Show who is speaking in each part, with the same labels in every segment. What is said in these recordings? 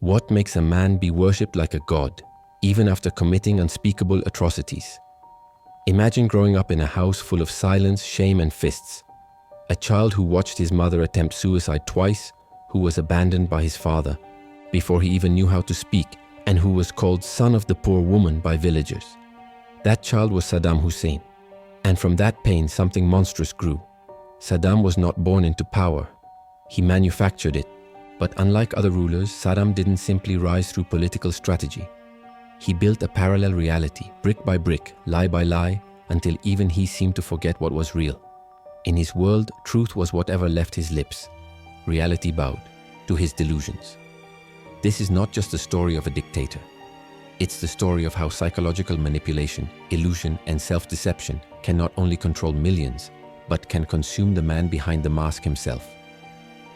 Speaker 1: What makes a man be worshipped like a god, even after committing unspeakable atrocities? Imagine growing up in a house full of silence, shame, and fists. A child who watched his mother attempt suicide twice, who was abandoned by his father before he even knew how to speak, and who was called son of the poor woman by villagers. That child was Saddam Hussein. And from that pain, something monstrous grew. Saddam was not born into power. He manufactured it. But unlike other rulers, Saddam didn't simply rise through political strategy. He built a parallel reality, brick by brick, lie by lie, until even he seemed to forget what was real. In his world, truth was whatever left his lips. Reality bowed to his delusions. This is not just the story of a dictator. It's the story of how psychological manipulation, illusion, and self-deception can not only control millions, but can consume the man behind the mask himself.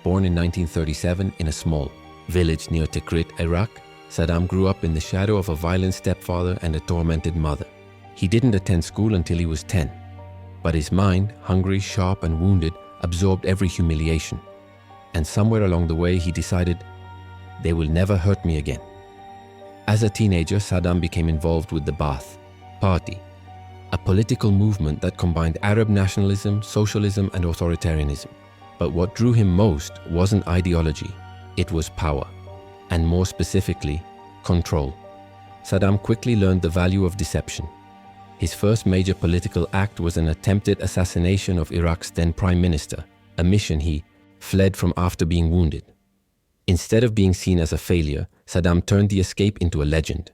Speaker 1: Born in 1937 in a small village near Tikrit, Iraq, Saddam grew up in the shadow of a violent stepfather and a tormented mother. He didn't attend school until he was 10, but his mind, hungry, sharp, and wounded, absorbed every humiliation. And somewhere along the way, he decided, they will never hurt me again. As a teenager, Saddam became involved with the Ba'ath Party, a political movement that combined Arab nationalism, socialism, and authoritarianism. But what drew him most wasn't ideology, it was power, and more specifically, control. Saddam quickly learned the value of deception. His first major political act was an attempted assassination of Iraq's then Prime Minister, a mission he fled from after being wounded. Instead of being seen as a failure, Saddam turned the escape into a legend.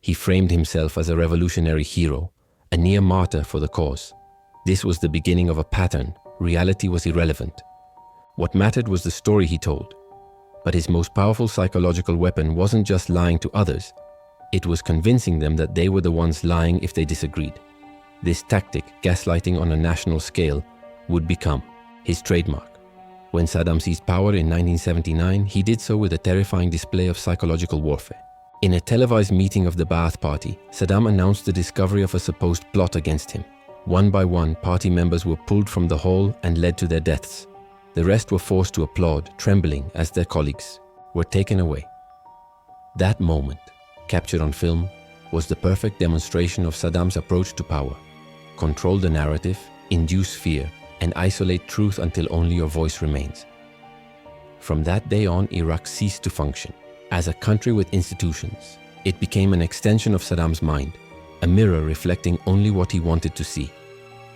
Speaker 1: He framed himself as a revolutionary hero, a near martyr for the cause. This was the beginning of a pattern. Reality was irrelevant. What mattered was the story he told. But his most powerful psychological weapon wasn't just lying to others. It was convincing them that they were the ones lying if they disagreed. This tactic, gaslighting on a national scale, would become his trademark. When Saddam seized power in 1979, he did so with a terrifying display of psychological warfare. In a televised meeting of the Ba'ath Party, Saddam announced the discovery of a supposed plot against him. One by one, party members were pulled from the hall and led to their deaths. The rest were forced to applaud, trembling as their colleagues were taken away. That moment, captured on film, was the perfect demonstration of Saddam's approach to power. Control the narrative, induce fear, and isolate truth until only your voice remains. From that day on, Iraq ceased to function as a country with institutions. It became an extension of Saddam's mind, a mirror reflecting only what he wanted to see.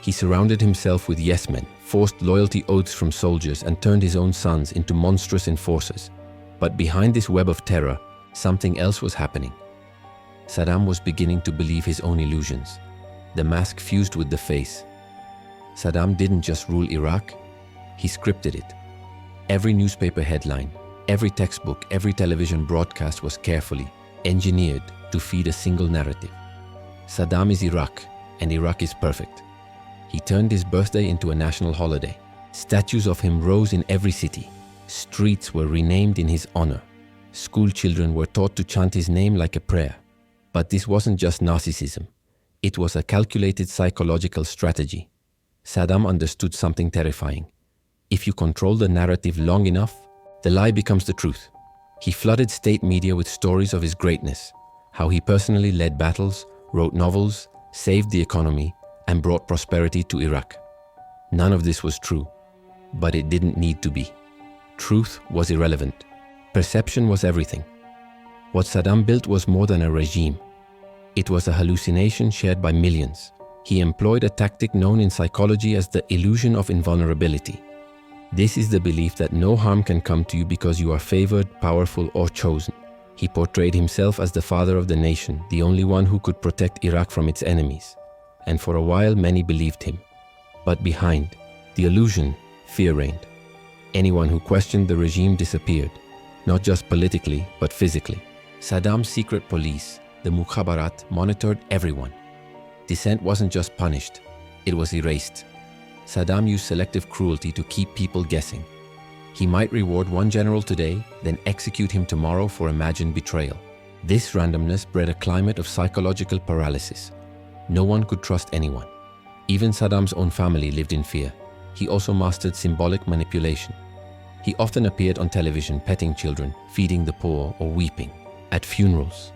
Speaker 1: He surrounded himself with yes-men, forced loyalty oaths from soldiers, and turned his own sons into monstrous enforcers. But behind this web of terror, something else was happening. Saddam was beginning to believe his own illusions. The mask fused with the face. Saddam didn't just rule Iraq, he scripted it. Every newspaper headline, every textbook, every television broadcast was carefully engineered to feed a single narrative. Saddam is Iraq, and Iraq is perfect. He turned his birthday into a national holiday. Statues of him rose in every city. Streets were renamed in his honor. School children were taught to chant his name like a prayer. But this wasn't just narcissism. It was a calculated psychological strategy. Saddam understood something terrifying. If you control the narrative long enough, the lie becomes the truth. He flooded state media with stories of his greatness, how he personally led battles, wrote novels, saved the economy, and brought prosperity to Iraq. None of this was true, but it didn't need to be. Truth was irrelevant. Perception was everything. What Saddam built was more than a regime. It was a hallucination shared by millions. He employed a tactic known in psychology as the illusion of invulnerability. This is the belief that no harm can come to you because you are favored, powerful, or chosen. He portrayed himself as the father of the nation, the only one who could protect Iraq from its enemies. And for a while, many believed him. But behind the illusion, fear reigned. Anyone who questioned the regime disappeared, not just politically, but physically. Saddam's secret police, the Mukhabarat, monitored everyone. Dissent wasn't just punished, it was erased. Saddam used selective cruelty to keep people guessing. He might reward one general today, then execute him tomorrow for imagined betrayal. This randomness bred a climate of psychological paralysis. No one could trust anyone. Even Saddam's own family lived in fear. He also mastered symbolic manipulation. He often appeared on television petting children, feeding the poor, or weeping. At funerals,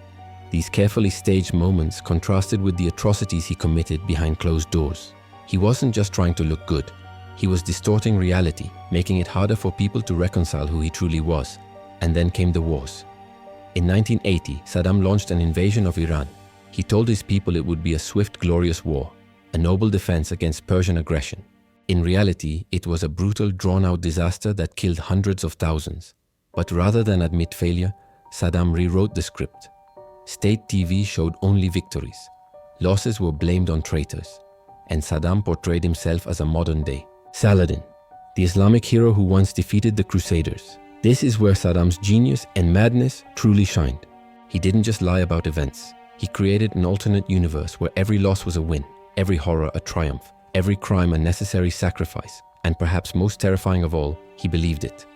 Speaker 1: these carefully staged moments contrasted with the atrocities he committed behind closed doors. He wasn't just trying to look good. He was distorting reality, making it harder for people to reconcile who he truly was. And then came the wars. In 1980, Saddam launched an invasion of Iran. He told his people it would be a swift, glorious war, a noble defense against Persian aggression. In reality, it was a brutal, drawn-out disaster that killed hundreds of thousands. But rather than admit failure, Saddam rewrote the script. State TV showed only victories. Losses were blamed on traitors. And Saddam portrayed himself as a modern-day Saladin, the Islamic hero who once defeated the Crusaders. This is where Saddam's genius and madness truly shined. He didn't just lie about events. He created an alternate universe where every loss was a win, every horror a triumph, every crime a necessary sacrifice, and perhaps most terrifying of all, he believed it.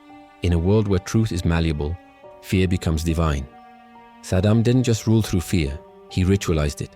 Speaker 1: In a world where truth is malleable, fear becomes divine. Saddam didn't just rule through fear, he ritualized it.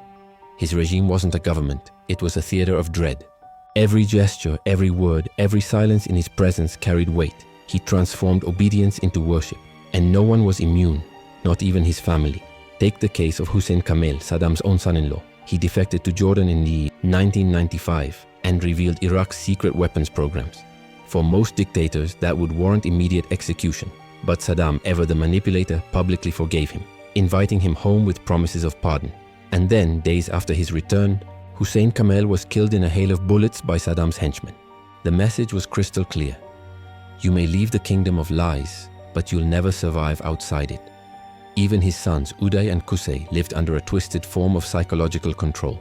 Speaker 1: His regime wasn't a government, it was a theater of dread. Every gesture, every word, every silence in his presence carried weight. He transformed obedience into worship, and no one was immune, not even his family. Take the case of Hussein Kamel, Saddam's own son-in-law. He defected to Jordan in the 1995 and revealed Iraq's secret weapons programs. For most dictators, that would warrant immediate execution. But Saddam, ever the manipulator, publicly forgave him, inviting him home with promises of pardon. And then, days after his return, Hussein Kamel was killed in a hail of bullets by Saddam's henchmen. The message was crystal clear. You may leave the kingdom of lies, but you'll never survive outside it. Even his sons, Uday and Qusay, lived under a twisted form of psychological control.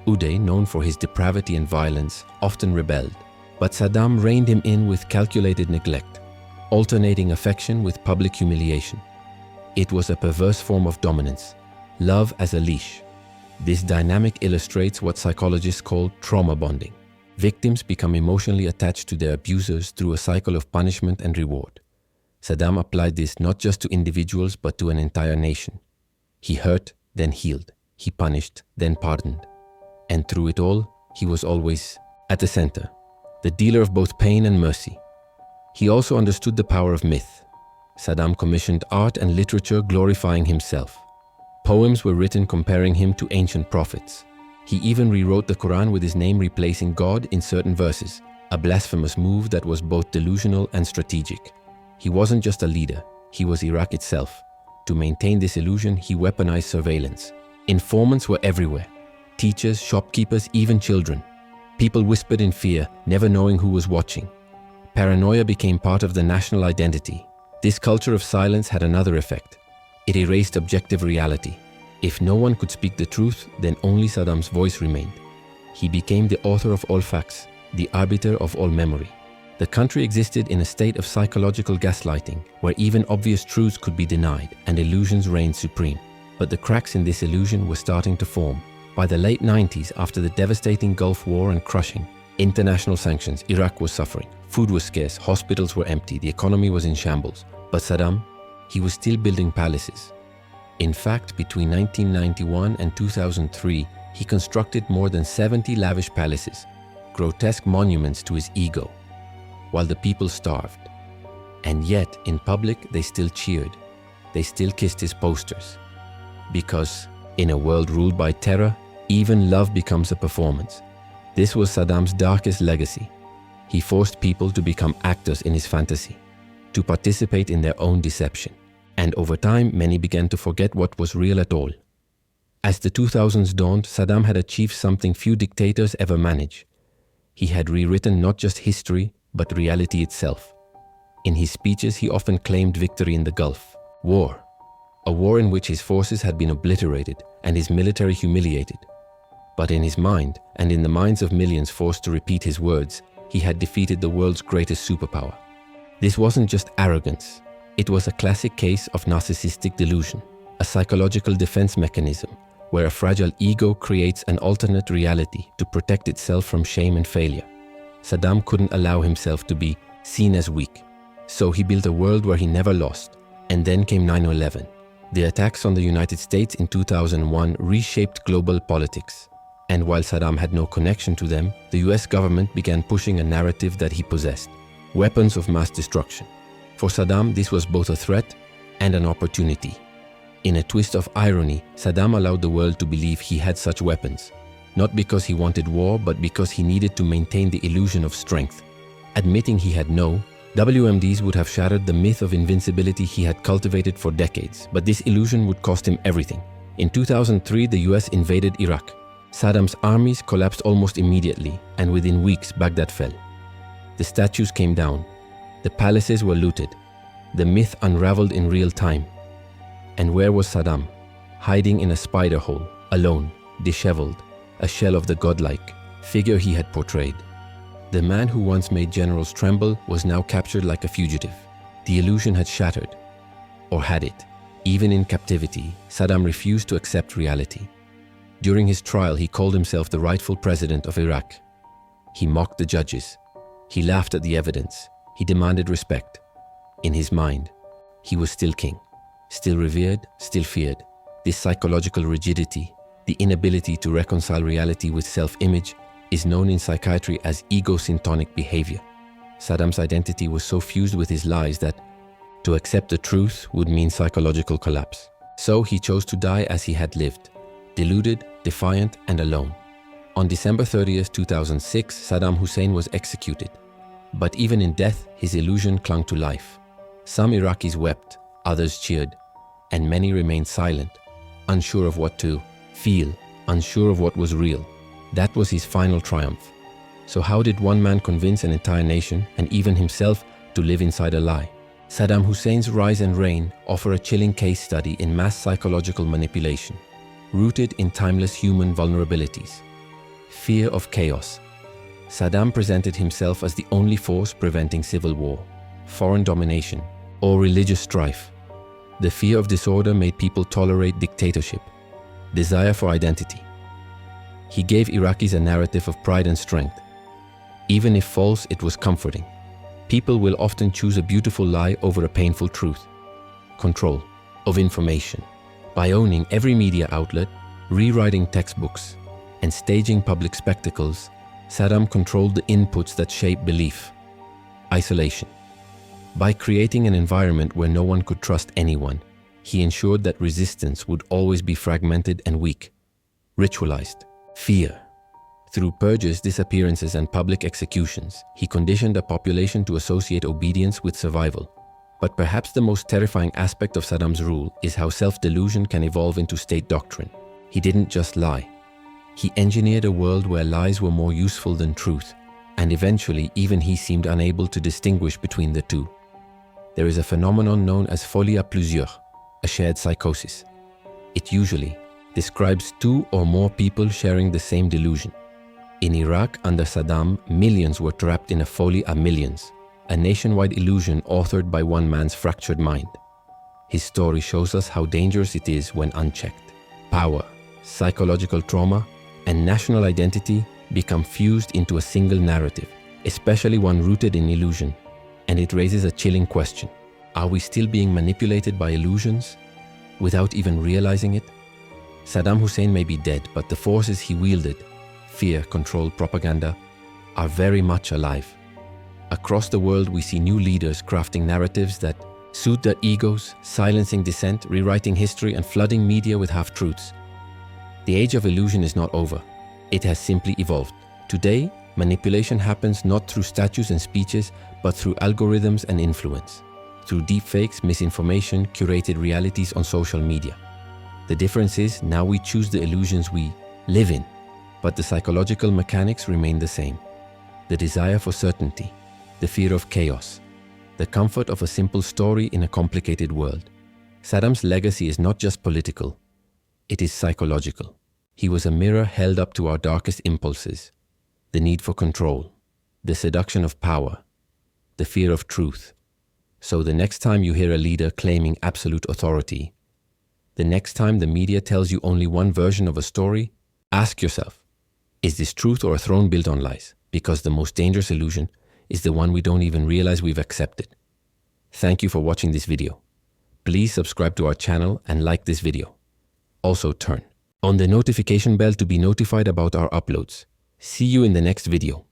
Speaker 1: Uday, known for his depravity and violence, often rebelled, but Saddam reined him in with calculated neglect, alternating affection with public humiliation. It was a perverse form of dominance, love as a leash. This dynamic illustrates what psychologists call trauma bonding. Victims become emotionally attached to their abusers through a cycle of punishment and reward. Saddam applied this not just to individuals but to an entire nation. He hurt, then healed. He punished, then pardoned. And through it all, he was always at the center, the dealer of both pain and mercy. He also understood the power of myth. Saddam commissioned art and literature glorifying himself. Poems were written comparing him to ancient prophets. He even rewrote the Quran with his name replacing God in certain verses, a blasphemous move that was both delusional and strategic. He wasn't just a leader, he was Iraq itself. To maintain this illusion, he weaponized surveillance. Informants were everywhere. Teachers, shopkeepers, even children. People whispered in fear, never knowing who was watching. Paranoia became part of the national identity. This culture of silence had another effect. It erased objective reality. If no one could speak the truth, then only Saddam's voice remained. He became the author of all facts, the arbiter of all memory. The country existed in a state of psychological gaslighting, where even obvious truths could be denied and illusions reigned supreme. But the cracks in this illusion were starting to form. By the late 90s, after the devastating Gulf War and crushing international sanctions, Iraq was suffering. Food was scarce, hospitals were empty, the economy was in shambles. But Saddam, he was still building palaces. In fact, between 1991 and 2003, he constructed more than 70 lavish palaces, grotesque monuments to his ego, while the people starved. And yet, in public, they still cheered. They still kissed his posters. Because, in a world ruled by terror, even love becomes a performance. This was Saddam's darkest legacy. He forced people to become actors in his fantasy, to participate in their own deception. And over time, many began to forget what was real at all. As the 2000s dawned, Saddam had achieved something few dictators ever manage. He had rewritten not just history, but reality itself. In his speeches, he often claimed victory in the Gulf War, a war in which his forces had been obliterated and his military humiliated. But in his mind, and in the minds of millions forced to repeat his words, he had defeated the world's greatest superpower. This wasn't just arrogance. It was a classic case of narcissistic delusion, a psychological defense mechanism where a fragile ego creates an alternate reality to protect itself from shame and failure. Saddam couldn't allow himself to be seen as weak, so he built a world where he never lost. And then came 9/11. The attacks on the United States in 2001 reshaped global politics. And while Saddam had no connection to them, the US government began pushing a narrative that he possessed. weapons of mass destruction. For Saddam, this was both a threat and an opportunity. In a twist of irony, Saddam allowed the world to believe he had such weapons, not because he wanted war, but because he needed to maintain the illusion of strength. Admitting he had no WMDs would have shattered the myth of invincibility he had cultivated for decades, but this illusion would cost him everything. In 2003, the US invaded Iraq. Saddam's armies collapsed almost immediately, and within weeks, Baghdad fell. The statues came down. The palaces were looted. The myth unraveled in real time. And where was Saddam? Hiding in a spider hole, alone, disheveled, a shell of the godlike figure he had portrayed. The man who once made generals tremble was now captured like a fugitive. The illusion had shattered. Or had it? Even in captivity, Saddam refused to accept reality. During his trial, he called himself the rightful president of Iraq. He mocked the judges. He laughed at the evidence. He demanded respect. In his mind, he was still king, still revered, still feared. This psychological rigidity, the inability to reconcile reality with self-image, is known in psychiatry as egosyntonic behavior. Saddam's identity was so fused with his lies that to accept the truth would mean psychological collapse. So he chose to die as he had lived, deluded, defiant, and alone. On December 30th, 2006, Saddam Hussein was executed. But even in death, his illusion clung to life. Some Iraqis wept, others cheered, and many remained silent, unsure of what to feel, unsure of what was real. That was his final triumph. So how did one man convince an entire nation, and even himself, to live inside a lie? Saddam Hussein's rise and reign offer a chilling case study in mass psychological manipulation, rooted in timeless human vulnerabilities. Fear of chaos. Saddam presented himself as the only force preventing civil war, foreign domination, or religious strife. The fear of disorder made people tolerate dictatorship, desire for identity. He gave Iraqis a narrative of pride and strength. Even if false, it was comforting. People will often choose a beautiful lie over a painful truth. Control of information. By owning every media outlet, rewriting textbooks, and staging public spectacles, Saddam controlled the inputs that shape belief. Isolation. By creating an environment where no one could trust anyone, he ensured that resistance would always be fragmented and weak. Ritualized. Fear. Through purges, disappearances, and public executions, he conditioned a population to associate obedience with survival. But perhaps the most terrifying aspect of Saddam's rule is how self-delusion can evolve into state doctrine. He didn't just lie. He engineered a world where lies were more useful than truth, and eventually even he seemed unable to distinguish between the two. There is a phenomenon known as folie à plusieurs, a shared psychosis. It usually describes two or more people sharing the same delusion. In Iraq, under Saddam, millions were trapped in a folie à millions, a nationwide illusion authored by one man's fractured mind. His story shows us how dangerous it is when unchecked. Power, psychological trauma, and national identity become fused into a single narrative, especially one rooted in illusion. And it raises a chilling question. Are we still being manipulated by illusions without even realizing it? Saddam Hussein may be dead, but the forces he wielded, fear, control, propaganda, are very much alive. Across the world, we see new leaders crafting narratives that suit their egos, silencing dissent, rewriting history, and flooding media with half-truths. The age of illusion is not over. It has simply evolved. Today, manipulation happens not through statues and speeches, but through algorithms and influence, through deepfakes, misinformation, curated realities on social media. The difference is now we choose the illusions we live in, but the psychological mechanics remain the same. The desire for certainty, the fear of chaos, the comfort of a simple story in a complicated world. Saddam's legacy is not just political, it is psychological. He was a mirror held up to our darkest impulses, the need for control, the seduction of power, the fear of truth. So the next time you hear a leader claiming absolute authority, the next time the media tells you only one version of a story, ask yourself, is this truth or a throne built on lies? Because the most dangerous illusion is the one we don't even realize we've accepted. Thank you for watching this video. Please subscribe to our channel and like this video. Also turn on the notification bell to be notified about our uploads. See you in the next video.